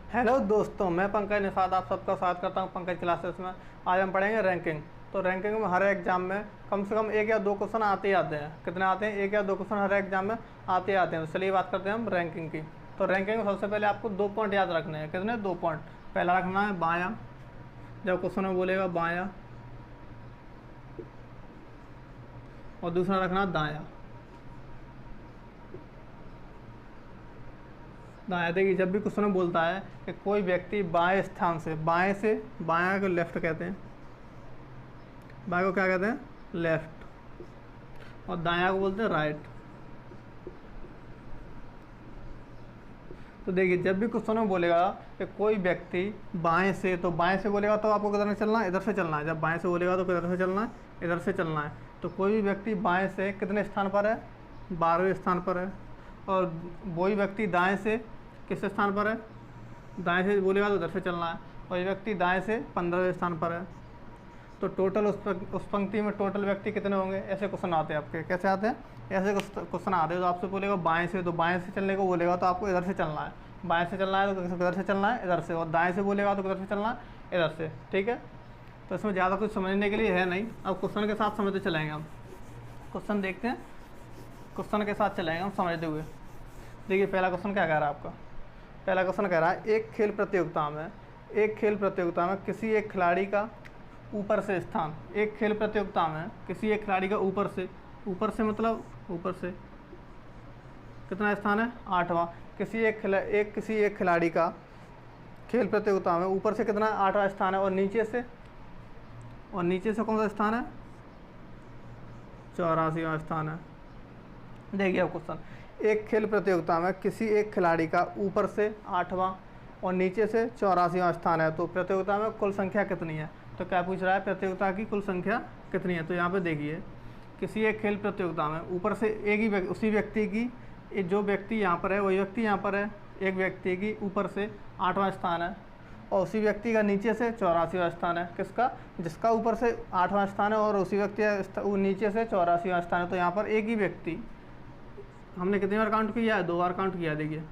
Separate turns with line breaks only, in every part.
Hello दोस्तों, मैं पंकज निषाद आप सबका स्वागत करता हूं पंकज क्लासेस में। आज हम पढ़ेंगे रैंकिंग। तो रैंकिंग में हर एग्जाम में कम से कम एक या दो क्वेश्चन आते ही आते हैं। कितने आते हैं? एक या दो क्वेश्चन हर एग्जाम में आते ही आते हैं। तो चलिए बात करते हैं हम रैंकिंग की। तो रैंकिंग में सबसे पहले आपको 2 पॉइंट याद रखने हैं। कितने? 2 पॉइंट। पहला रखना है बायां, जब क्वेश्चन में बोलेगा बायां, और दूसरा रखना है दायां। दायां देखिए, जब भी क्वेश्चन में बोलता है कि कोई व्यक्ति बाएं स्थान से, बायां को लेफ्ट कहते हैं, बाएं को क्या कहते हैं? लेफ्ट, और दायां को बोलते हैं राइट। तो देखिए, जब भी क्वेश्चन में बोलेगा कि कोई व्यक्ति बाएं से, तो बाएं से बोलेगा तो आपको किधर से चलना है? इधर से चलना है। जब बाएं से बोलेगा तो किधर से चलना है? इधर से चलना है। तो कोई भी व्यक्ति बाएं से कितने स्थान पर है? 12वें स्थान पर है। और वही व्यक्ति दाएं से किस स्थान पर है? दाएं से बोलेगा तो इधर से चलना है। और ये व्यक्ति दाएं से 15वें स्थान पर है। तो टोटल उस पंक्ति में टोटल व्यक्ति कितने होंगे? ऐसे क्वेश्चन आते हैं आपके। कैसे आते हैं? ऐसे क्वेश्चन आते हैं। तो आपसे बोलेगा बाएं से, तो बाएं से चलने को बोलेगा तो आपको इधर से चलना है। बाएं से चलना है तो किधर से चलना है? इधर से। और दाएं से बोलेगा तो किधर से चलना है? इधर से। ठीक है। तो इसमें ज़्यादा कुछ समझने के लिए है नहीं। अब क्वेश्चन के साथ समझते चलेंगे हम। क्वेश्चन देखते हैं, क्वेश्चन के साथ चलेंगे हम समझते हुए। देखिए, पहला क्वेश्चन क्या कह रहा है आपका? पहला क्वेश्चन कह रहा है एक खेल प्रतियोगिता में किसी एक खिलाड़ी का ऊपर से स्थान। एक खेल प्रतियोगिता में किसी एक खिलाड़ी का ऊपर से मतलब ऊपर से कितना स्थान है? 8वां। किसी एक खिलाड़ी का खेल प्रतियोगिता में ऊपर से कितना? 8वां स्थान है। और नीचे से कौन सा स्थान है? 84वां स्थान है। देखिए अब क्वेश्चन, एक खेल प्रतियोगिता में किसी एक खिलाड़ी का ऊपर से 8वां और नीचे से 84वां स्थान है। तो प्रतियोगिता में कुल संख्या कितनी है? तो क्या पूछ रहा है? प्रतियोगिता की कुल संख्या कितनी है? तो यहाँ पे देखिए, किसी एक खेल प्रतियोगिता में ऊपर से उसी व्यक्ति की, जो व्यक्ति यहाँ पर है वही व्यक्ति यहाँ पर है। एक व्यक्ति की ऊपर से 8वां स्थान है और उसी व्यक्ति का नीचे से 84वां स्थान है। किसका? जिसका ऊपर से 8वां स्थान है और उसी व्यक्ति नीचे से 84वां स्थान है। तो यहाँ पर एक ही व्यक्ति, हमने कितनी बार काउंट किया है? 2 बार काउंट किया है। देखिए,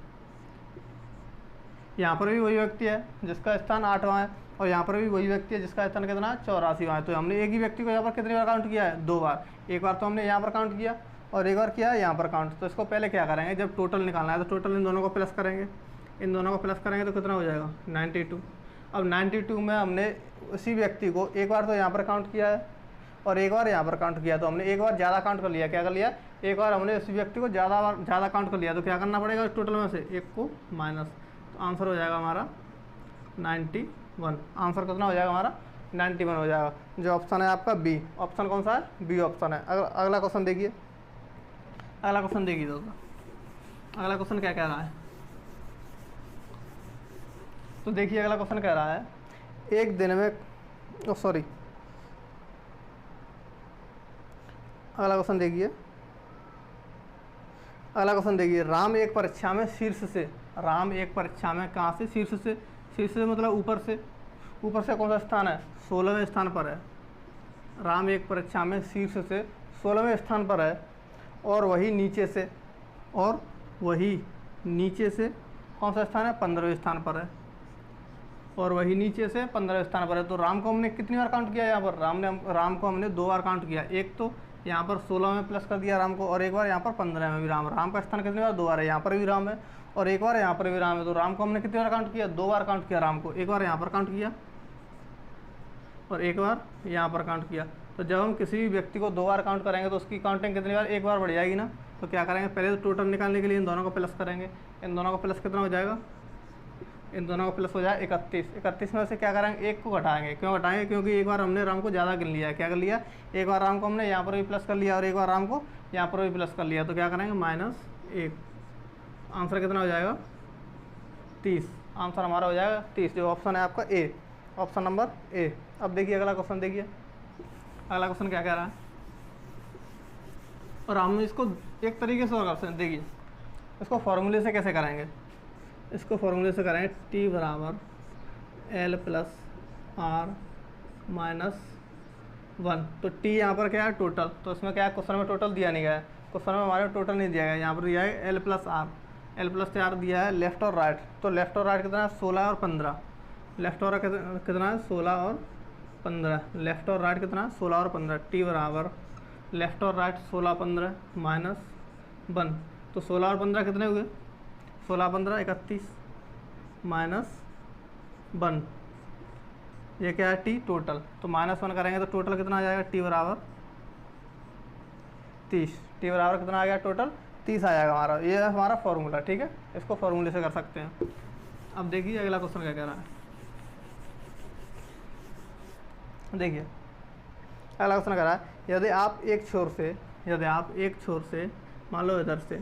यहाँ पर भी वही व्यक्ति है जिसका स्थान 8वां है, और यहाँ पर भी वही व्यक्ति है जिसका स्थान कितना? 84वां है। तो हमने एक ही व्यक्ति को यहाँ पर कितनी बार काउंट किया है? 2 बार। एक बार तो हमने यहाँ पर काउंट किया और एक बार किया है यहाँ पर काउंट। तो इसको पहले क्या करेंगे? जब टोटल निकालना है तो टोटल इन दोनों को प्लस करेंगे। इन दोनों को प्लस करेंगे तो कितना हो जाएगा? 92। अब 92 में हमने उसी व्यक्ति को एक बार तो यहाँ पर काउंट किया है और एक बार यहाँ पर काउंट किया। तो हमने एक बार ज़्यादा काउंट कर लिया। क्या कर लिया? एक बार हमने उस व्यक्ति को ज़्यादा काउंट कर लिया। तो क्या करना पड़ेगा? टोटल में से एक को माइनस। तो आंसर हो जाएगा हमारा 91। आंसर कितना हो जाएगा हमारा? 91 हो जाएगा। जो ऑप्शन है आपका बी। ऑप्शन कौन सा है? बी ऑप्शन है। अगला क्वेश्चन देखिए, दोस्तों। अगला क्वेश्चन क्या कह रहा है? तो देखिए, अगला क्वेश्चन कह रहा है एक दिन में अगला क्वेश्चन देखिए, राम एक परीक्षा में कहाँ से? शीर्ष से मतलब ऊपर से कौन सा स्थान है? 16वें स्थान पर है। राम एक परीक्षा में शीर्ष से 16वें स्थान पर है और वही नीचे से कौन सा स्थान है? 15वें स्थान पर है। और वही नीचे से 15वें स्थान पर है। तो राम को हमने कितनी बार काउंट किया? यहाँ पर राम को हमने 2 बार काउंट किया। एक तो यहाँ पर 16 में प्लस कर दिया राम को, और एक बार यहाँ पर 15 में भी राम का स्थान कितनी बार? 2 बार है। यहाँ पर भी राम है और एक बार यहाँ पर भी राम है। तो राम को हमने कितनी बार काउंट किया? 2 बार काउंट किया राम को। एक बार यहाँ पर काउंट किया और एक बार यहाँ पर काउंट किया। तो जब हम किसी भी व्यक्ति को 2 बार काउंट करेंगे तो उसकी काउंटिंग कितनी बार? एक बार बढ़ जाएगी ना। तो क्या करेंगे? पहले तो टोटल निकालने के लिए इन दोनों को प्लस करेंगे। इन दोनों का प्लस कितना हो जाएगा? इन दोनों का प्लस हो जाए 31। 31 में से क्या करेंगे? एक को घटाएंगे। क्यों घटाएंगे? क्योंकि एक बार हमने राम को ज़्यादा गिन लिया है। क्या कर लिया? एक बार राम को हमने यहाँ पर भी प्लस कर लिया और एक बार राम को यहाँ पर भी प्लस कर लिया। तो क्या करेंगे? -1। आंसर कितना हो जाएगा? 30। आंसर हमारा हो जाएगा 30, जो ऑप्शन है आपका ए, ऑप्शन नंबर ए। अब देखिए अगला क्वेश्चन देखिए, अगला क्वेश्चन क्या कह रहा है। और हम इसको एक तरीके से और कर सकते हैं। देखिए, इसको फॉर्मूले से कैसे करेंगे? इसको फॉर्मूले से करेंगे t बराबर L + R - 1। तो t यहाँ पर क्या है? टोटल। तो इसमें क्या है? क्वेश्चन में टोटल दिया नहीं गया है। क्वेश्चन में हमारे टोटल नहीं दिया गया। यहाँ पर दिया है L + R। एल प्लस 4 दिया है लेफ्ट और राइट, तो लेफ्ट और राइट कितना है 16 और 15, लेफ्ट और कितना है 16 और 15, लेफ्ट और राइट कितना है 16 और 15, टी बराबर लेफ्ट और राइट 16 15 माइनस 1, तो 16 और 15 कितने हुए 16 15 31 माइनस 1, ये क्या है टी टोटल, तो -1 करेंगे तो टोटल कितना आ जाएगा टी बराबर 30, टी बराबर कितना आ गया टोटल 30 आ जाएगा हमारा, ये है हमारा फॉर्मूला। ठीक है, इसको फॉर्मूले से कर सकते हैं। अब देखिए अगला क्वेश्चन क्या कह रहा है, देखिए अगला क्वेश्चन कह रहा है यदि आप एक छोर से मान लो इधर से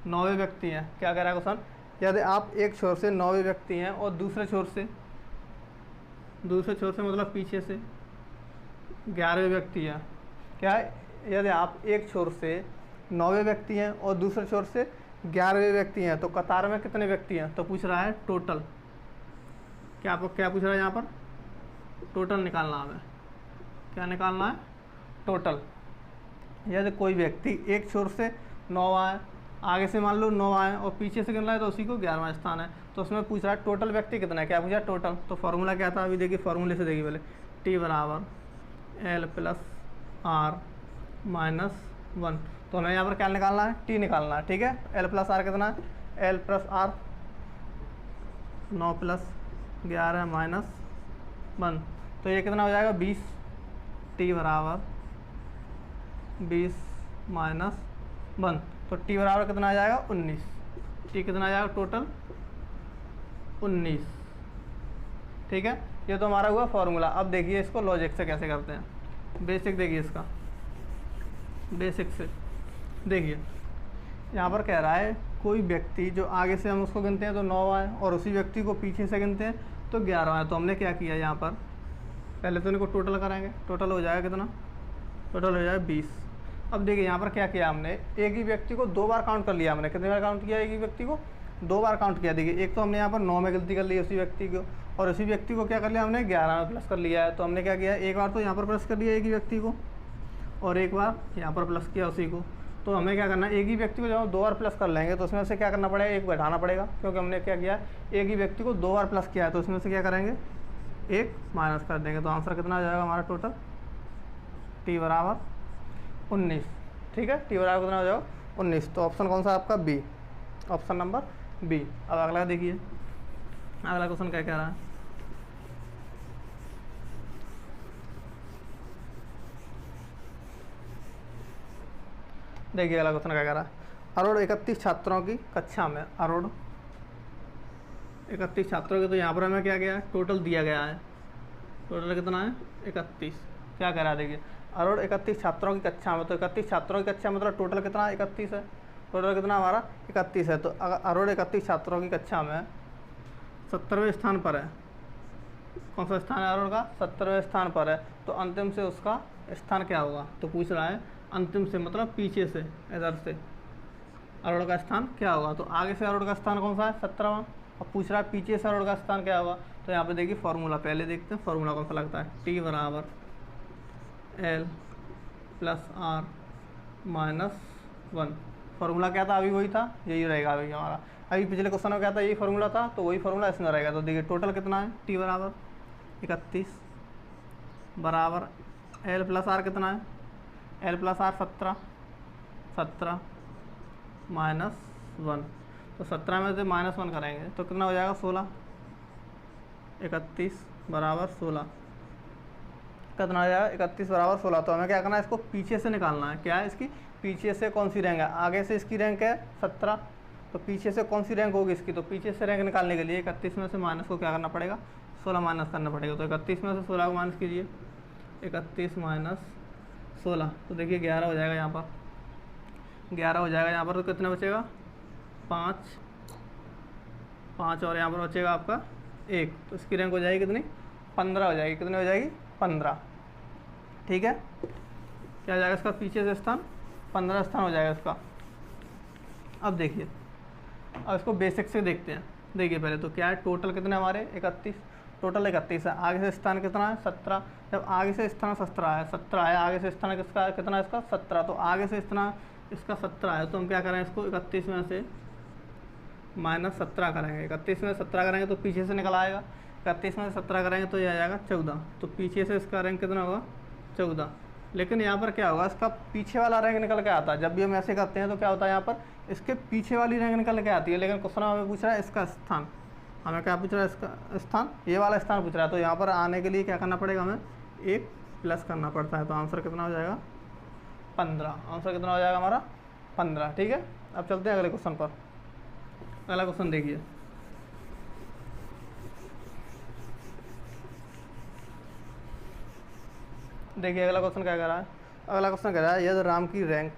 9 व्यक्ति हैं, क्या कह रहा है क्वेश्चन, यदि आप एक छोर से 9 व्यक्ति हैं और दूसरे छोर से मतलब पीछे से 11 व्यक्ति हैं, क्या है यदि आप एक छोर से 9 व्यक्ति हैं और दूसरे छोर से 11 व्यक्ति हैं तो कतार में कितने व्यक्ति हैं, तो पूछ रहा है टोटल, क्या पूछ रहा है यहाँ पर टोटल निकालना है, हमें क्या निकालना है टोटल। यदि कोई व्यक्ति एक छोर से 9 आए, आगे से मान लो 9 आए और पीछे से गिन रहा है तो उसी को 11वां स्थान है, तो उसमें पूछ रहा है टोटल व्यक्ति कितना है, क्या पूछा टोटल, तो फार्मूला क्या था अभी देखिए, फार्मूले से देखिए पहले, टी बराबर एल प्लस आर माइनस 1, तो हमें यहाँ पर क्या निकालना है टी निकालना है। ठीक है, एल प्लस आर कितना है, L plus R 9 plus 11 minus 1, तो ये कितना हो जाएगा 20, टी बराबर 20 माइनस 1, तो टी बराबर कितना आ जाएगा 19, टी कितना आ जाएगा टोटल 19। ठीक है, ये तो हमारा हुआ फॉर्मूला। अब देखिए इसको लॉजिक से कैसे करते हैं, बेसिक देखिए इसका, बेसिक से देखिए यहाँ पर कह रहा है कोई व्यक्ति जो आगे से हम उसको गिनते हैं तो 9 आए और उसी व्यक्ति को पीछे से गिनते हैं तो 11 आए, तो हमने क्या किया यहाँ पर पहले तो इनको टोटल कराएंगे, टोटल हो जाएगा कितना, टोटल हो जाएगा 20। अब देखिए यहाँ पर क्या किया हमने, एक ही व्यक्ति को 2 बार काउंट कर लिया हमने, कितनी बार काउंट किया एक ही व्यक्ति को 2 बार काउंट किया। देखिए एक तो हमने यहाँ पर 9 में गलती कर ली उसी व्यक्ति को, और उसी व्यक्ति को क्या कर लिया हमने 11 में प्लस कर लिया है, तो हमने क्या किया एक बार तो यहाँ पर प्लस कर लिया एक ही व्यक्ति को और एक बार यहाँ पर प्लस किया उसी को, तो हमें क्या करना है एक ही व्यक्ति को जब हम 2 बार प्लस कर लेंगे तो उसमें से क्या करना पड़ेगा एक घटाना पड़ेगा, क्योंकि हमने क्या किया एक ही व्यक्ति को 2 बार प्लस किया है, तो उसमें से क्या करेंगे एक माइनस कर देंगे, तो आंसर कितना आ जाएगा हमारा टोटल टी बराबर 19। ठीक है, टी बराबर कितना हो जाएगा 19, तो ऑप्शन कौन सा आपका बी, ऑप्शन नंबर बी। अब अगला देखिए अगला क्वेश्चन क्या कह रहा है, देखिए अगला क्वेश्चन क्या कह रहा है, अरोड़ 31 छात्रों की कक्षा में, अरोड़ 31 छात्रों के, तो यहाँ पर हमें क्या गया है टोटल दिया गया है, टोटल कितना है 31, क्या कह रहा है देखिए अरोड़ 31 छात्रों की कक्षा में, तो 31 छात्रों की कक्षा मतलब टोटल कितना 31 है, टोटल कितना हमारा 31 है, तो अगर अरोड़ 31 छात्रों की कक्षा में 70वें स्थान पर है, कौन सा स्थान है अरोड़ का 70वें स्थान पर है, तो अंतिम से उसका स्थान क्या होगा, तो पूछ रहा है अंतिम से मतलब पीछे से इधर से अरोड़ का स्थान क्या होगा, तो आगे से अरोड़ का स्थान कौन सा है 17वां, और पूछ रहा है पीछे से अरोड़ का स्थान क्या होगा, तो यहाँ पे देखिए फार्मूला पहले देखते हैं फार्मूला कौन सा लगता है, टी बराबर L plus R minus 1, formula क्या था अभी वही था, यही रहेगा अभी हमारा, अभी पिछले क्वेश्चन में क्या था यही फार्मूला था, तो वही फार्मूला इसमें रहेगा। तो देखिए टोटल कितना है टी बराबर 31 बराबर एल प्लस आर कितना है, एल प्लस आर 17 माइनस 1, तो 17 में से -1 करेंगे तो कितना हो जाएगा 16, 31 बराबर 16, कितना हो जाएगा 31 बराबर 16, तो हमें क्या करना है इसको पीछे से निकालना है, क्या है इसकी पीछे से कौन सी रैंक है, आगे से इसकी रैंक है 17, तो पीछे से कौन सी रैंक होगी इसकी, तो पीछे से रैंक निकालने के लिए 31 में से माइनस को क्या करना पड़ेगा 16 माइनस करना पड़ेगा, तो 31 में से 16 को माइनस कीजिए, 31 माइनस 16, तो देखिए 11 हो जाएगा यहाँ पर, 11 हो जाएगा यहाँ पर, तो कितना बचेगा 5 और यहाँ पर बचेगा आपका 1, तो इसकी रैंक हो जाएगी कितनी 15 हो जाएगी, कितनी हो जाएगी 15। ठीक है, क्या हो जाएगा इसका पीछे से स्थान 15 स्थान हो जाएगा इसका। अब देखिए अब इसको बेसिक से देखते हैं, देखिए पहले तो क्या है टोटल कितने हमारे 31, टोटल 31 है, आगे से स्थान कितना है 17, जब आगे से स्थान 17 है आगे से स्थान किसका कितना है इसका 17, तो आगे से स्थान इसका 17 है, तो हम क्या करें, इसको 31 में से -17 करेंगे। 31 में 17 करेंगे तो पीछे से निकल आएगा, 31 में 17 करेंगे तो ये आ जाएगा 14। तो पीछे से इसका रैंक कितना होगा, 14। लेकिन यहाँ पर क्या होगा, इसका पीछे वाला रैंक निकल के आता है। जब भी हम ऐसे करते हैं तो क्या होता है, यहाँ पर इसके पीछे वाली रैंक निकल के आती है। लेकिन क्वेश्चन हमें पूछ रहा है इसका स्थान, हमें क्या पूछ रहा है, इसका स्थान, ये वाला स्थान पूछ रहा है। तो यहाँ पर आने के लिए क्या करना पड़ेगा, हमें 1 प्लस करना पड़ता है। तो आंसर कितना हो जाएगा, 15। आंसर कितना हो जाएगा हमारा, 15। ठीक है, अब चलते हैं अगले क्वेश्चन पर। अगला क्वेश्चन देखिए, अगला क्वेश्चन क्या कह रहा है। अगला क्वेश्चन कह रहा है यदि राम की रैंक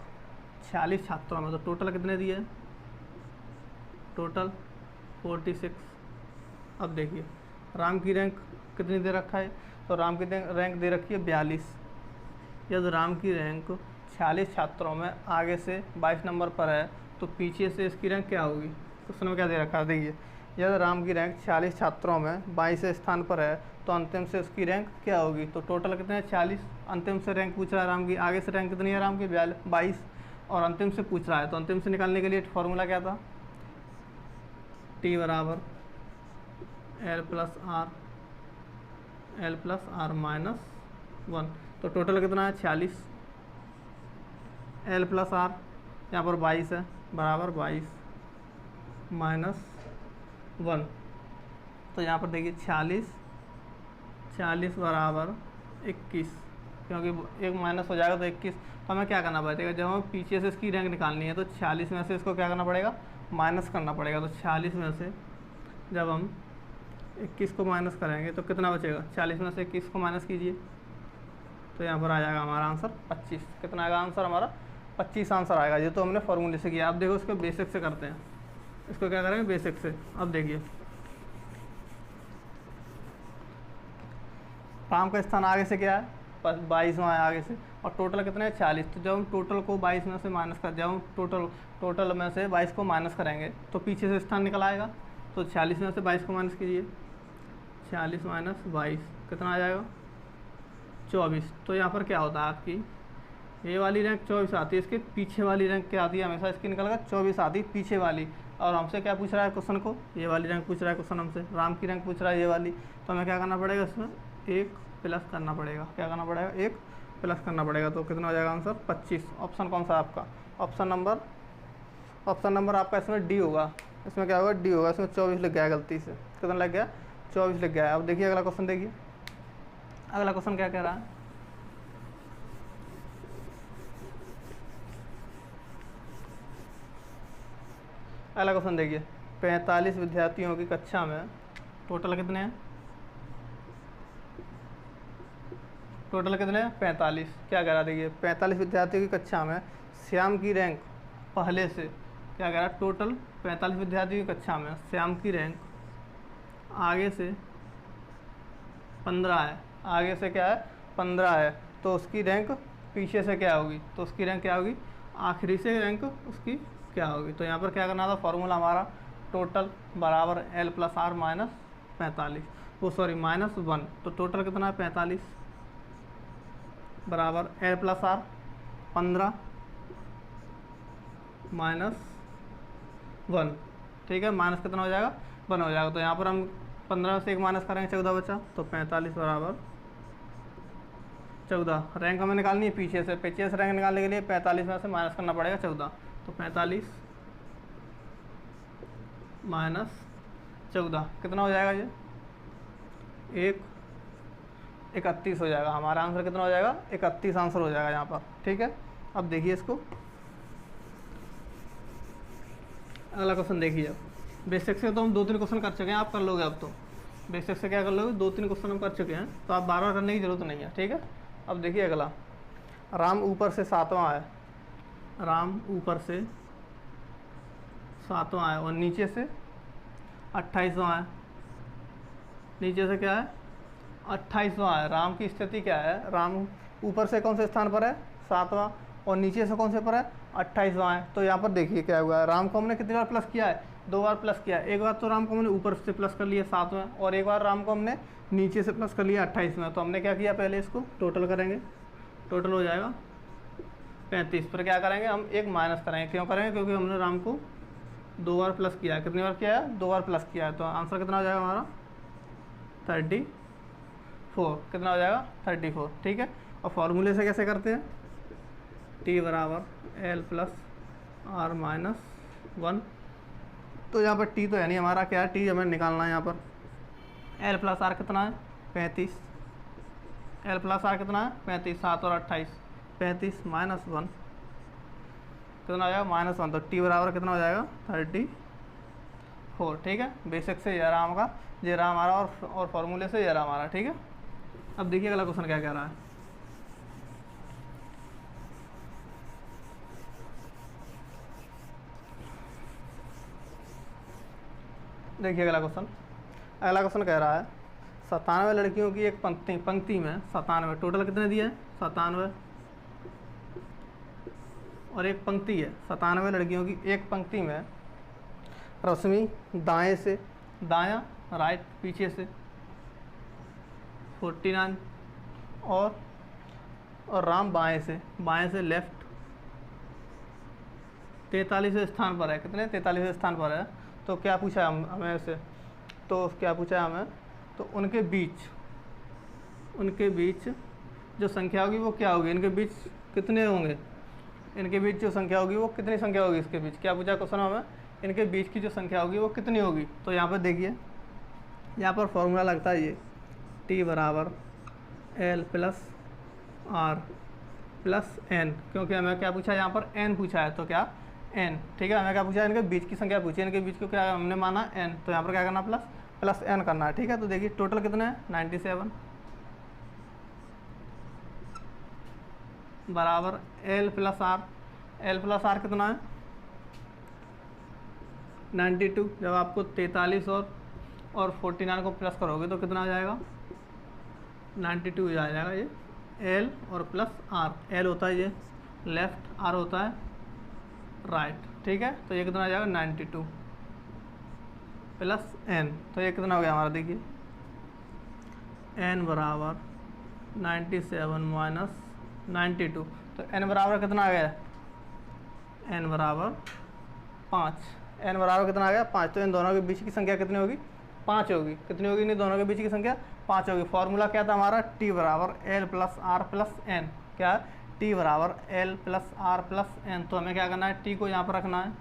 46 छात्रों में, तो टोटल कितने दिए, टोटल 46। अब देखिए राम की रैंक कितनी दे रखा है, तो राम की रैंक दे रखी है 42। यदि राम की रैंक 46 छात्रों में आगे से 22 नंबर पर है, तो पीछे से इसकी रैंक क्या होगी। क्वेश्चन में क्या दे रखा है, देखिए यदि राम की रैंक 46 छात्रों में 22 स्थान पर है, तो अंतिम से उसकी रैंक क्या होगी। तो टोटल कितने हैं, 40। अंतिम से रैंक पूछ रहा है राम की, आगे से रैंक कितनी है राम की, 22, और अंतिम से पूछ रहा है। तो अंतिम से निकालने के लिए फॉर्मूला क्या था, T बराबर L प्लस आर माइनस 1। तो टोटल कितना है, 46, L प्लस आर यहाँ पर 22 है, बराबर 22 माइनस 1। तो यहाँ पर देखिए 40 बराबर 21, क्योंकि एक माइनस हो जाएगा तो 21। तो हमें क्या करना पड़ेगा, जब हमें पीछे से इसकी रैंक निकालनी है तो 40 में से इसको क्या करना पड़ेगा, माइनस करना पड़ेगा। तो 40 में से जब हम 21 को माइनस करेंगे तो कितना बचेगा, 40 में से 21 को माइनस कीजिए, तो यहाँ पर आ जाएगा हमारा आंसर 25। कितना आएगा आंसर हमारा, 25 आंसर आएगा। ये तो हमने फॉर्मूले से किया। अब देखो इसको बेसिक से करते हैं, इसको क्या करेंगे, बेसिक से। अब देखिए राम का स्थान आगे से क्या है, 22 है आगे से, और टोटल कितने हैं, 40। तो जब हम टोटल को 22 में से माइनस कर, जब हम टोटल में से 22 को माइनस करेंगे तो पीछे से स्थान निकल आएगा। तो 40 में से 22 को माइनस कीजिए, 40 माइनस 22 कितना आ जाएगा, 24। तो यहाँ पर क्या होता है, आपकी ये वाली रैंक 24 आती है, इसके पीछे वाली रैंक क्या आती है, हमेशा इसकी निकल कर 24 आती है पीछे वाली। और हमसे क्या पूछ रहा है क्वेश्चन को, ये वाली रैंक पूछ रहा है क्वेश्चन हमसे, राम की रैंक पूछ रहा है ये वाली। तो हमें क्या करना पड़ेगा, इसमें 1 प्लस करना पड़ेगा। क्या करना पड़ेगा, 1 प्लस करना पड़ेगा। तो कितना हो जाएगा आंसर, 25। ऑप्शन कौन सा है आपका, ऑप्शन नंबर आपका इसमें डी होगा। इसमें क्या होगा, डी होगा। इसमें 24 लिख गया है गलती से, कितना लग गया, 24 लिख गया है। अब देखिए अगला क्वेश्चन, देखिए अगला क्वेश्चन क्या कह रहा है। अगला क्वेश्चन देखिए, 45 विद्यार्थियों की कक्षा में टोटल कितने हैं, टोटल कितने हैं, 45। क्या कह रहा है, देखिए 45 विद्यार्थियों की कक्षा में श्याम की रैंक पहले से, क्या कह रहा है, टोटल 45 विद्यार्थियों की कक्षा में श्याम की रैंक आगे से 15 है, आगे से क्या है, 15 है। तो उसकी रैंक पीछे से क्या होगी, तो उसकी रैंक क्या होगी, आखिरी से रैंक उसकी क्या होगी। तो यहाँ पर क्या करना था, फॉर्मूला हमारा टोटल बराबर L प्लस आर माइनस 45, वो सॉरी माइनस 1। तो टोटल कितना है, 45 बराबर L प्लस आर 15 माइनस 1। ठीक है, माइनस कितना हो जाएगा, 1 हो जाएगा। तो यहाँ पर हम 15 से 1 माइनस करेंगे, 14 बचा। तो 45 बराबर 14। रैंक हमें निकालनी है पीछे से रैंक निकालने के लिए 45 में से माइनस करना पड़ेगा 14। तो 45 माइनस 14 कितना हो जाएगा, ये 31 हो जाएगा। हमारा आंसर कितना हो जाएगा, 31 आंसर हो जाएगा यहाँ पर। ठीक है, अब देखिए इसको, अगला क्वेश्चन देखिए। अब बेसिक से तो हम 2-3 क्वेश्चन कर चुके हैं, आप कर लोगे। अब तो बेसिक से क्या कर लोगे, 2-3 क्वेश्चन हम कर चुके हैं, तो आप बार-बार करने की ज़रूरत नहीं है। ठीक है, अब देखिए अगला, राम ऊपर से 7वां है, राम ऊपर से 7वां है और नीचे से 28वां है। नीचे से क्या है, 28वां है। राम की स्थिति क्या है, राम ऊपर से कौन से स्थान पर है, 7वां, और नीचे से कौन से पर है, 28वां है। तो यहाँ पर देखिए क्या हुआ है, राम को हमने कितनी बार प्लस किया है, 2 बार प्लस किया है। एक बार तो राम को हमने ऊपर से प्लस कर लिया 7 में, और एक बार राम को हमने नीचे से प्लस कर लिया 28 में। तो हमने क्या किया, पहले इसको टोटल करेंगे, टोटल हो जाएगा 35 पर क्या करेंगे हम, एक माइनस करेंगे। क्यों करेंगे? क्योंकि हमने राम को 2 बार प्लस किया है। कितनी बार किया है? 2 बार प्लस किया है। तो आंसर कितना हो जाएगा हमारा? 34। कितना हो जाएगा? 34। ठीक है। और फॉर्मूले से कैसे करते हैं? टी बराबर एल प्लस आर माइनस 1। तो यहाँ पर टी तो है नहीं हमारा, क्या है? टी हमें निकालना है यहाँ पर। एल प्लस आर कितना है? 35। एल प्लस आर कितना है? 35। 7 और 28, 35 माइनस 1 कितना हो जाएगा? -1। तो टी बराबर कितना हो जाएगा? 34। ठीक है। बेसिक से ये रहा हमारा, ये रहा हमारा, और फॉर्मूले से ये रहा हमारा। ठीक है। अब देखिए अगला क्वेश्चन क्या कह रहा है। देखिए अगला क्वेश्चन कह रहा है 97 लड़कियों की एक पंक्ति में 97, टोटल कितने दिए हैं? 97। और एक पंक्ति है, 97 लड़कियों की एक पंक्ति में रश्मि दाएं से, दायां राइट, पीछे से 49, और राम बाएं से लेफ्ट 43वें स्थान पर है। कितने? 43वें स्थान पर है। तो क्या पूछा है हमें से? तो क्या पूछा है हमें? तो उनके बीच जो संख्या होगी वो क्या होगी? इनके बीच कितने होंगे? इनके बीच जो संख्या होगी वो कितनी संख्या होगी? इसके बीच क्या पूछा क्वेश्चन हमें? इनके बीच की जो संख्या होगी वो कितनी होगी? तो यहाँ पर देखिए, यहाँ पर फॉर्मूला लगता है ये टी बराबर L plus R plus N, क्योंकि हमें क्या पूछा है? यहाँ पर एन पूछा है। तो क्या? एन। ठीक है। हमें क्या पूछा है? इनके बीच की संख्या पूछी है। इनके बीच को क्या हमने माना? एन। तो यहाँ पर क्या करना? प्लस एन करना है। ठीक है। तो देखिए टोटल कितने हैं? 97 बराबर L plus R. L plus R कितना है? 92। जब आपको 43 और 49 को प्लस करोगे तो कितना आ जाएगा? 92 आ जाएगा। ये एल और प्लस आर, एल होता है ये लेफ्ट, आर होता है राइट। ठीक है। तो ये कितना आ जाएगा? 92 प्लस एन। तो ये कितना हो गया हमारा? देखिए एन बराबर 97 माइनस 92। तो एन बराबर कितना आ गया? एन बराबर 5। एन बराबर कितना आ गया? 5। तो इन दोनों के बीच की संख्या कितनी होगी? 5 होगी। कितनी होगी? नहीं, दोनों के बीच की संख्या 5 होगी। फॉर्मूला क्या था हमारा? टी बराबर L plus R plus N. क्या है? टी बराबर L plus R plus N. तो हमें क्या करना है? टी को यहाँ पर रखना है।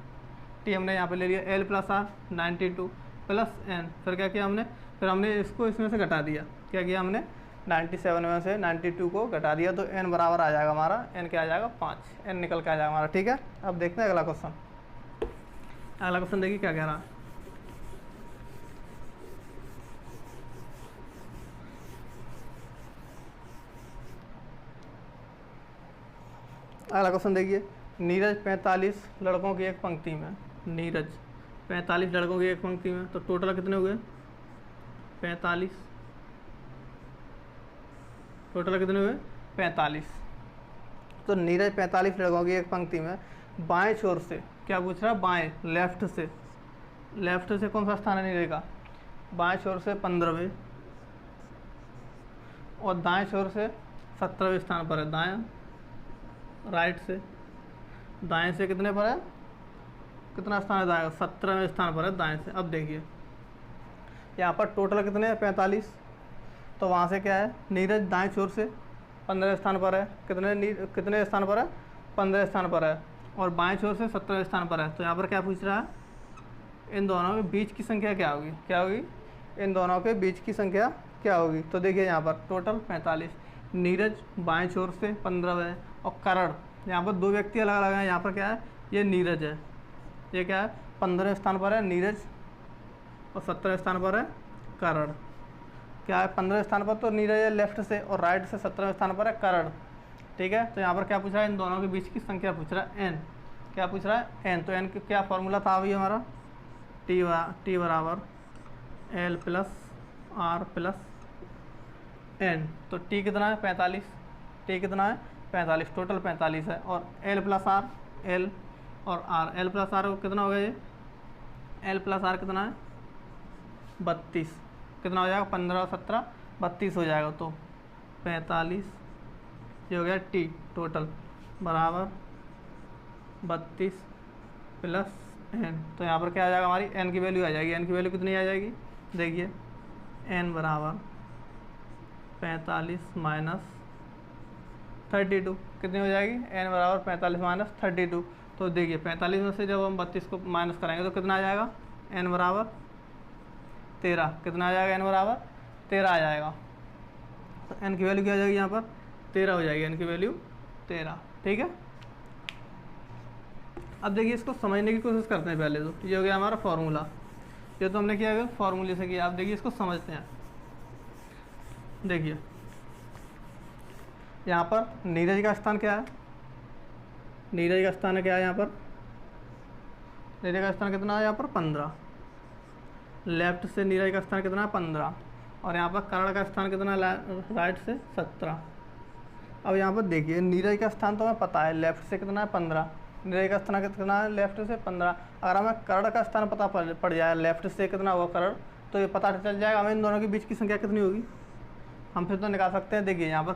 टी हमने यहाँ पे ले लिया L plus R 92 plus N. फिर क्या किया हमने? फिर हमने इसको इसमें से घटा दिया। क्या किया हमने? 97 में से 92 को घटा दिया। तो एन बराबर आ जाएगा हमारा, एन क्या आ जाएगा? 5। एन निकल के आ जाएगा हमारा। ठीक है। अब देखते हैं अगला क्वेश्चन। अगला क्वेश्चन देखिए क्या कह रहा है। अगला क्वेश्चन देखिए, नीरज 45 लड़कों की एक पंक्ति में, नीरज 45 लड़कों की एक पंक्ति में, तो टोटल कितने हुए? 45। टोटल कितने हुए? 45। तो नीरज 45 लड़कों की एक पंक्ति में बाएं छोर से, क्या पूछ रहा है? बाएं, लेफ्ट से कौन सा स्थान है नीरज का? बाएं छोर से 15वें और दाएं छोर से 17वें स्थान पर है। दायां राइट से, दाएं से कितने पर है? कितना स्थान है दाएं? 17वें स्थान पर है दाएं से। अब देखिए यहाँ पर टोटल कितने हैं? 45। तो वहाँ से क्या है? नीरज दाएं छोर से 15वें स्थान पर है। कितने स्थान पर है? 15वें स्थान पर है। और बाएं छोर से 17वें स्थान पर है। तो यहाँ पर क्या पूछ रहा है? इन दोनों के बीच की संख्या क्या होगी? क्या होगी? इन दोनों के बीच की संख्या क्या होगी? तो देखिए यहाँ पर टोटल 45, नीरज बाएं छोर से 15वें और करण, यहाँ पर दो व्यक्ति अलग अलग हैं। यहाँ पर क्या है? ये नीरज है, ये क्या है? 15वें स्थान पर है नीरज और 17वें स्थान पर है करण। क्या है? 15वें स्थान पर तो नीरज है लेफ्ट से, और राइट से 17वें स्थान पर है करण। ठीक है। तो यहाँ पर क्या पूछ रहा है? इन दोनों के बीच की संख्या पूछ रहा है, एन। क्या पूछ रहा है? एन। तो एन का क्या फॉर्मूला था अभी हमारा? टी बराबर L plus R plus N. तो टी कितना है? 45। टी कितना है? 45। टोटल 45 है। और एल प्लस आर, एल और आर, एल प्लस आर कितना हो गया? ये एल प्लस आर कितना है? 32। कितना हो जाएगा? 15 और 17 32 हो जाएगा। तो 45, ये हो गया टी टोटल। बराबर 32 प्लस n। तो यहाँ पर क्या आ जाएगा, हमारी n की वैल्यू आ जाएगी। n की वैल्यू कितनी आ जाएगी, देखिए n बराबर 45 माइनस 32 कितनी हो जाएगी, n बराबर 45 माइनस 32। तो देखिए 45 में से जब हम 32 को माइनस करेंगे तो कितना आ जाएगा, n बराबर 13। कितना आ जाएगा, n बराबर 13 आ जाएगा। तो n की वैल्यू क्या आ जाएगी, यहाँ पर 13 हो जाएगी, n की वैल्यू 13। ठीक है, अब देखिए इसको समझने की कोशिश करते हैं। पहले तो ये हो गया हमारा फॉर्मूला, ये तो हमने किया फॉर्मूले से किया। आप देखिए इसको समझते हैं। देखिए यहाँ पर नीरज का स्थान क्या है, नीरज का स्थान क्या है, यहाँ पर नीरज का स्थान कितना है, यहाँ पर 15। लेफ्ट से नीरज का स्थान कितना है, 15। और यहाँ पर कर्ण का स्थान कितना है, राइट से 17। अब यहाँ पर देखिए नीरज का स्थान तो हमें पता है, लेफ्ट से कितना है 15, नीरज का स्थान कितना है, लेफ्ट से 15। अगर हमें कर्ण का स्थान पता पड़ जाए, लेफ्ट से कितना होगा कर्ण, तो ये पता चल जाएगा हमें इन दोनों के बीच की संख्या कितनी होगी। हम फिर तो निकाल सकते हैं। देखिए यहाँ पर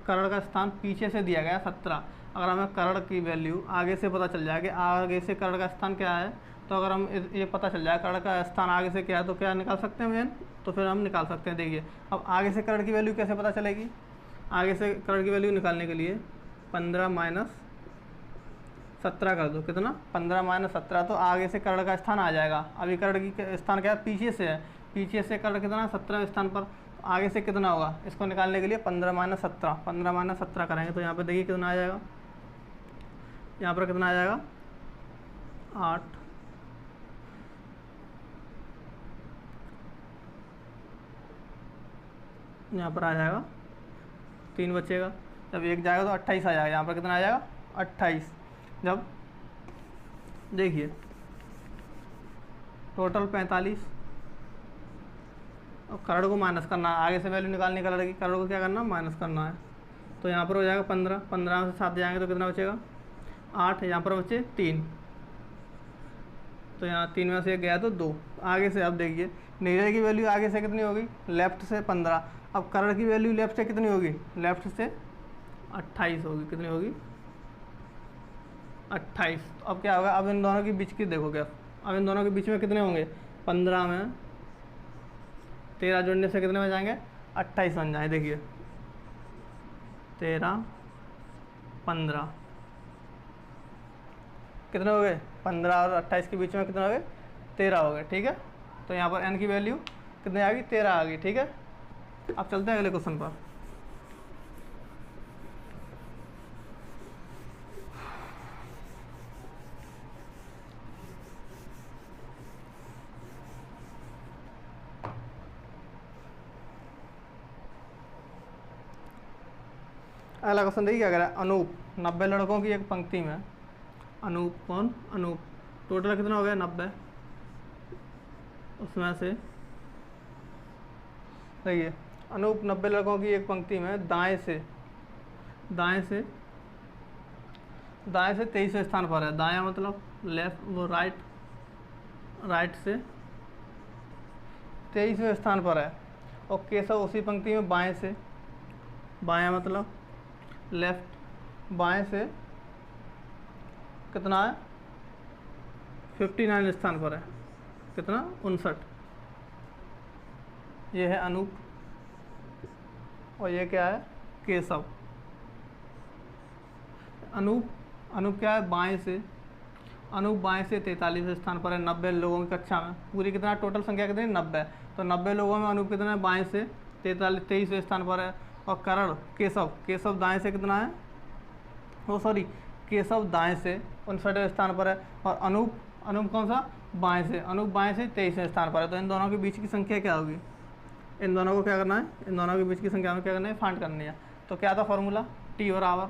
कर्ण का स्थान पीछे से दिया गया 17। अगर हमें कर्ण की वैल्यू आगे से पता चल जाए कि आगे से कर्ण का स्थान क्या है, तो अगर हम ये पता चल जाए कर्ण का स्थान आगे से क्या है, तो क्या निकाल सकते हैं हम, तो फिर हम निकाल सकते हैं। देखिए अब आगे से कर्ण की वैल्यू कैसे पता चलेगी, आगे से कर्ण की वैल्यू निकालने के लिए 15 माइनस 17 कर दो, कितना 15 माइनस 17, तो आगे से कर्ण का स्थान आ जाएगा। अभी कर्ण की स्थान क्या है, पीछे से है, पीछे से कर्ण कितना 17वें स्थान पर, आगे से कितना होगा, इसको निकालने के लिए 15 माइनस 17, 15 माइनस 17 करेंगे तो यहाँ पर देखिए कितना आ जाएगा, यहाँ पर कितना आ जाएगा 8। यहाँ पर आ जाएगा 3 बचेगा, जब 1 जाएगा तो 28 आ जाएगा। यहाँ पर कितना आ जाएगा 28। जब देखिए टोटल 45, और कर्ण को माइनस करना है, आगे से वैल्यू निकालने का लड़की कर्ण को क्या करना है, माइनस करना है। तो यहाँ पर हो जाएगा 15, 15 में से 7 जाएंगे तो कितना बचेगा 8। यहाँ पर बचे 3, तो यहाँ 3 में से 1 गया तो 2। आगे से अब देखिए नीरज की वैल्यू आगे से कितनी होगी, लेफ्ट से 15। अब कर्ण की वैल्यू लेफ्ट से कितनी होगी, लेफ्ट से 28 होगी, कितनी होगी 28। तो अब क्या होगा, अब इन दोनों के बीच की देखोगे, अब इन दोनों के बीच में कितने होंगे, 15 में 13 जोड़ने से कितने बन जाएंगे, 28 बन जाए। देखिए 13 15 कितने हो गए, 15 और 28 के बीच में कितने हो गए, 13 हो गए। ठीक है, तो यहाँ पर n की वैल्यू कितनी आ गई, 13 आ गई। ठीक है, अब चलते हैं अगले क्वेश्चन पर। अगला क्वेश्चन देखिए क्या कह रहा है, अनूप 90 लड़कों की एक पंक्ति में, अनूप कौन, अनूप टोटल कितना हो गया 90, उसमें से देखिए अनूप 90 लड़कों की एक पंक्ति में दाएं से 23वें स्थान पर है। दायां मतलब लेफ्ट, वो राइट से 23वें स्थान पर है। और केशव उसी पंक्ति में बायां मतलब लेफ्ट, बाएं से कितना है 59 स्थान पर है, कितना 59। ये है अनूप और ये क्या है केशव। अनूप क्या है बाएं से, अनूप बाएं से 43वें स्थान पर है 90 लोगों की कक्षा में। पूरी कितना टोटल संख्या कितनी 90, तो 90 लोगों में अनूप कितना है बाएं से 23वें स्थान पर है। और करण केशव दाएं से कितना है, केशव दाएं से 59वें स्थान पर है। और अनूप कौन सा बाएं से, अनूप बाएं से 23वें स्थान पर है। तो इन दोनों के बीच की संख्या क्या होगी, इन दोनों को क्या करना है, इन दोनों के बीच की संख्या में क्या करना है, फाइंड करनी है। तो क्या था फॉर्मूला, T बराबर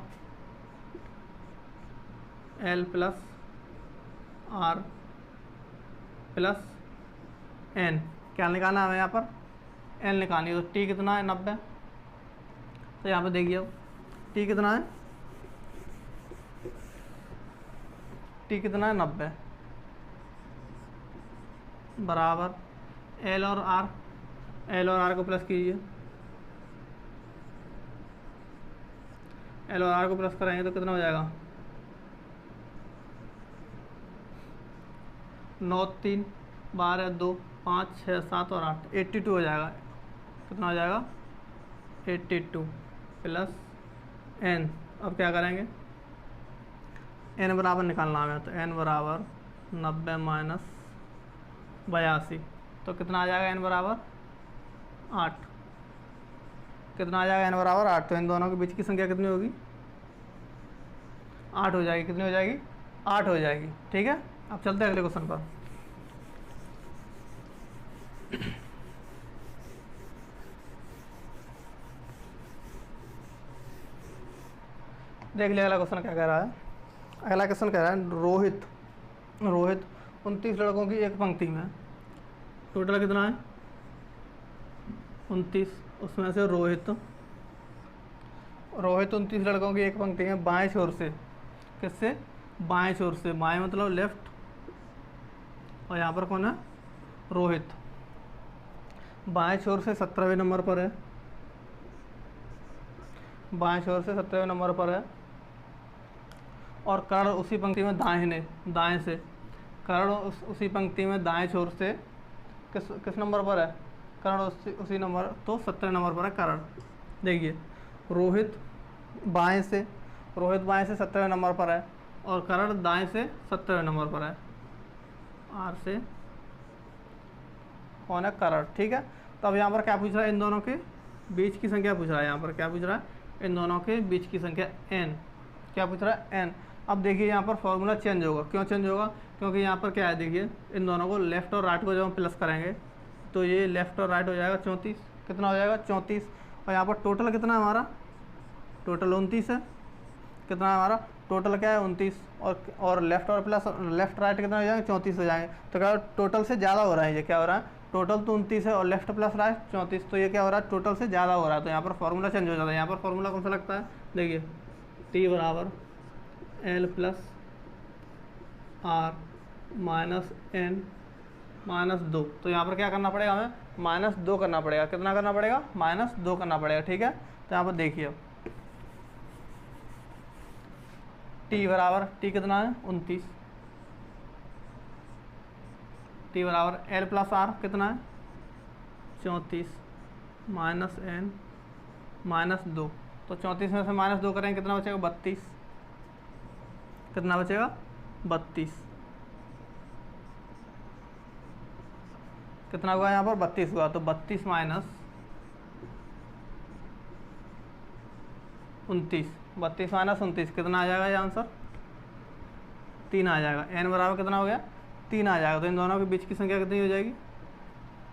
L plus R plus N। क्या निकालना है हमें यहाँ पर, L निकालनी है। तो T कितना है 90, तो यहाँ पे देखिए अब T कितना है, T कितना है 90 बराबर L और R को प्लस कीजिए, एल और आर को प्लस कराएंगे तो कितना हो जाएगा, 9 3 12 2 5 6 7 और 8, 82 हो जाएगा। कितना हो जाएगा, 82 प्लस एन। अब क्या करेंगे, एन बराबर निकालना हमें, तो एन बराबर 90 माइनस 82, तो कितना आ जाएगा, एन बराबर 8। कितना आ जाएगा, एन बराबर 8। तो इन दोनों के बीच की संख्या कितनी होगी, 8 हो जाएगी। कितनी हो जाएगी, 8 हो जाएगी। ठीक है, अब चलते हैं अगले क्वेश्चन पर। देख लिया अगला क्वेश्चन क्या कह रहा है। अगला क्वेश्चन कह रहा है रोहित 29 लड़कों की एक पंक्ति में, टोटल कितना है 29, उसमें से रोहित 29 लड़कों की एक पंक्ति में बाएं छोर से, किससे, बाएं छोर से, बाएं मतलब लेफ्ट, और यहाँ पर कौन है, रोहित, बाएं छोर से 17वें नंबर पर है, बाएं छोर से 17वें नंबर पर है, और कर्ण उसी पंक्ति में दाएं से, कर्ण उसी पंक्ति में दाएं छोर से किस नंबर पर है, कर्ण उसी नंबर, तो 17 नंबर पर है कर्ण। देखिए रोहित बाएं से 17वें नंबर पर है, और कर्ण दाएं से 17वें नंबर पर है, आर से कौन है, कर्ण। ठीक है, तो अब यहाँ पर क्या पूछ रहा है, इन दोनों के बीच की संख्या पूछ रहा है। यहाँ पर क्या पूछ रहा है, इन दोनों के बीच की संख्या n, क्या पूछ रहा है, n। अब देखिए यहाँ पर फॉर्मूला चेंज होगा, क्यों चेंज होगा, क्योंकि यहाँ पर क्या है, देखिए इन दोनों को लेफ्ट और राइट को जब हम प्लस करेंगे तो ये लेफ्ट और राइट हो जाएगा 34, कितना हो जाएगा 34, और यहाँ पर टोटल कितना है हमारा, टोटल 29 है, कितना है हमारा टोटल क्या है 29, और लेफ्ट और प्लस लेफ्ट राइट कितना हो जाएगा 34 हो जाएंगे। तो क्या टोटल से ज़्यादा हो रहा है, ये क्या हो रहा है, टोटल तो 29 है और लेफ्ट प्लस राइट 34, तो ये क्या हो रहा है, टोटल से ज़्यादा हो रहा है। तो यहाँ पर फॉर्मूला चेंज हो जाता है। यहाँ पर फॉर्मूला कौन सा लगता है, देखिए टी बराबर L plus R minus N minus 2। तो यहाँ पर क्या करना पड़ेगा हमें, -2 करना पड़ेगा। कितना करना पड़ेगा, -2 करना पड़ेगा। ठीक है, तो यहाँ पर देखिए टी बराबर, टी कितना है 29, टी बराबर एल प्लस आर कितना है 34 माइनस एन -2। तो 34 में से -2 करेंगे कितना बचेगा 32, कितना बचेगा 32, कितना हुआ यहाँ पर 32 हुआ। तो 32 माइनस 29, 32 माइनस 29 कितना आ जाएगा ये आंसर, 3 आ जाएगा। n बराबर कितना हो गया 3 आ जाएगा। तो इन दोनों के बीच की संख्या कितनी हो जाएगी,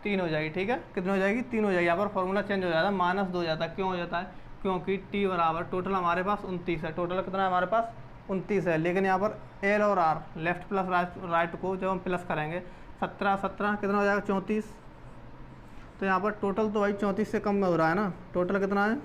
3 हो जाएगी। ठीक है, कितनी हो जाएगी, 3 हो जाएगी। यहाँ पर फॉर्मूला चेंज हो जाता है, -2 हो जाता है। क्यों हो जाता है, क्योंकि t बराबर टोटल हमारे पास 29 है, टोटल कितना है हमारे पास 29 है, लेकिन यहाँ पर l और r लेफ्ट प्लस राइट को जब हम प्लस करेंगे 17 कितना हो जाएगा 34। तो यहाँ पर टोटल तो भाई 34 से कम में हो रहा है ना, टोटल कितना है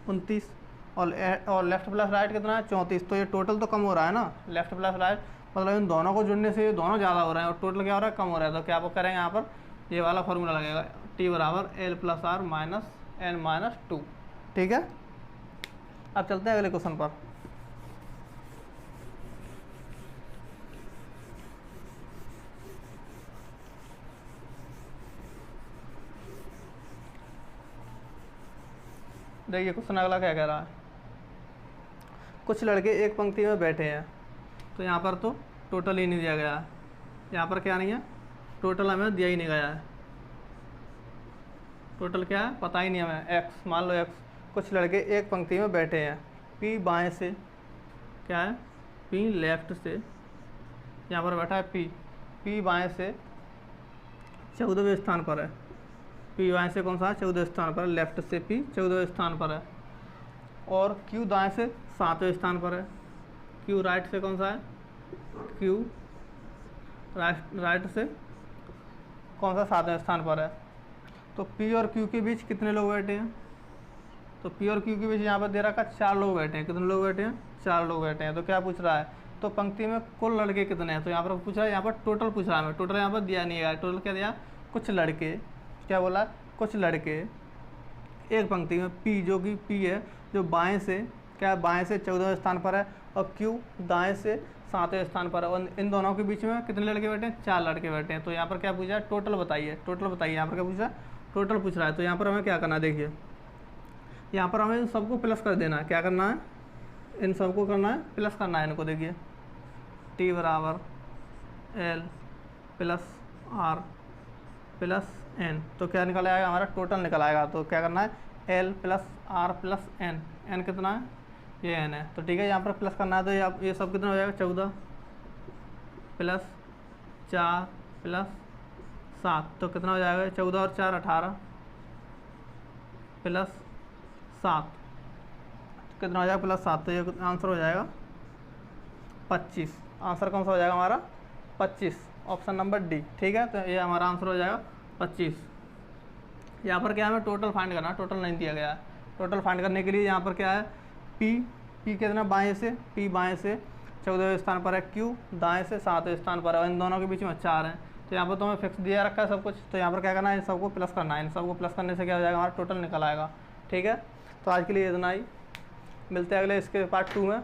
29, और लेफ्ट प्लस राइट कितना है 34। तो ये टोटल तो कम हो रहा है ना, लेफ्ट प्लस राइट मतलब इन दोनों को जुड़ने से ये दोनों ज़्यादा हो रहे हैं और टोटल क्या हो रहा है, कम हो रहा है। तो क्या आप करेंगे यहाँ पर ये वाला फॉर्मूला लगेगा, टी बराबर L plus R minus N minus 2। ठीक है, अब चलते हैं अगले क्वेश्चन पर। देखिए क्वेश्चन अगला क्या कह रहा है, कुछ लड़के एक पंक्ति में बैठे हैं। तो यहाँ पर तो टोटल ही नहीं दिया गया है, यहाँ पर क्या नहीं है, टोटल हमें दिया ही नहीं गया है। टोटल क्या है पता ही नहीं हमें, एक्स मान लो एक्स। कुछ लड़के एक पंक्ति में बैठे हैं, पी बाएं से क्या है, पी लेफ्ट से, यहाँ पर बैठा है पी बाएं से 14वें स्थान पर है, पी बाएं से कौन सा है 14वें स्थान पर है, लेफ्ट से पी 14वें स्थान पर है, और क्यू दाएं से 7वें स्थान पर है, क्यू राइट से कौन सा है, क्यू राइट से कौन सा 7वें स्थान पर है। तो पी और क्यू के बीच कितने लोग बैठे हैं, तो पी और क्यू के बीच यहाँ पर दे रखा 4 लोग बैठे हैं। कितने लोग बैठे हैं, 4 लोग बैठे हैं। तो क्या पूछ रहा है, तो पंक्ति में कुल लड़के कितने हैं, तो यहाँ पर पूछ रहा है, यहाँ पर टोटल पूछ रहा है हमें, टोटल यहाँ पर दिया नहीं है। टोटल क्या दिया, कुछ लड़के, क्या बोला, कुछ लड़के एक पंक्ति में पी, जो कि पी है जो बाएं से क्या बाएं से 14वें स्थान पर है और Q दाएं से 7वें स्थान पर है, और इन दोनों के बीच में कितने लड़के बैठे हैं, 4 लड़के बैठे हैं। तो यहाँ पर क्या पूछा है, टोटल बताइए, टोटल बताइए। यहाँ पर क्या पूछा है, टोटल पूछ रहा है। तो यहाँ पर हमें क्या करना है, देखिए यहाँ पर हमें इन सबको प्लस कर देना है। क्या करना है, इन सबको करना है प्लस करना है इनको। देखिए T बराबर L plus R plus N, तो क्या निकल आएगा, हमारा टोटल निकल आएगा। तो क्या करना है, L plus R plus N, N कितना है, ये N है। तो ठीक है, यहाँ पर प्लस करना है। तो ये सब कितना हो जाएगा, 14 प्लस 4 प्लस 7, तो कितना हो जाएगा, 14 और 4 18 प्लस 7, कितना हो जाएगा, प्लस 7। तो ये आंसर हो जाएगा 25। आंसर कौन सा हो जाएगा हमारा, 25, ऑप्शन नंबर डी। ठीक है, तो ये हमारा आंसर हो जाएगा 25। यहाँ पर क्या है, हमें टोटल फाइंड करना है, टोटल नहीं दिया गया है। टोटल फाइंड करने के लिए यहाँ पर क्या है, पी कितना बाएं से, पी बाएं से 14वें स्थान पर है, Q दाएं से 7वें स्थान पर है, और इन दोनों के बीच में 4 हैं। तो यहाँ पर तो हमें फिक्स दिया रखा है सब कुछ। तो यहाँ पर क्या करना है, इन सबको प्लस करना है। इन सबको प्लस करने से क्या हो जाएगा, हमारा टोटल निकल आएगा। ठीक है, तो आज के लिए इतना ही, मिलते हैं अगले इसके पार्ट 2 में।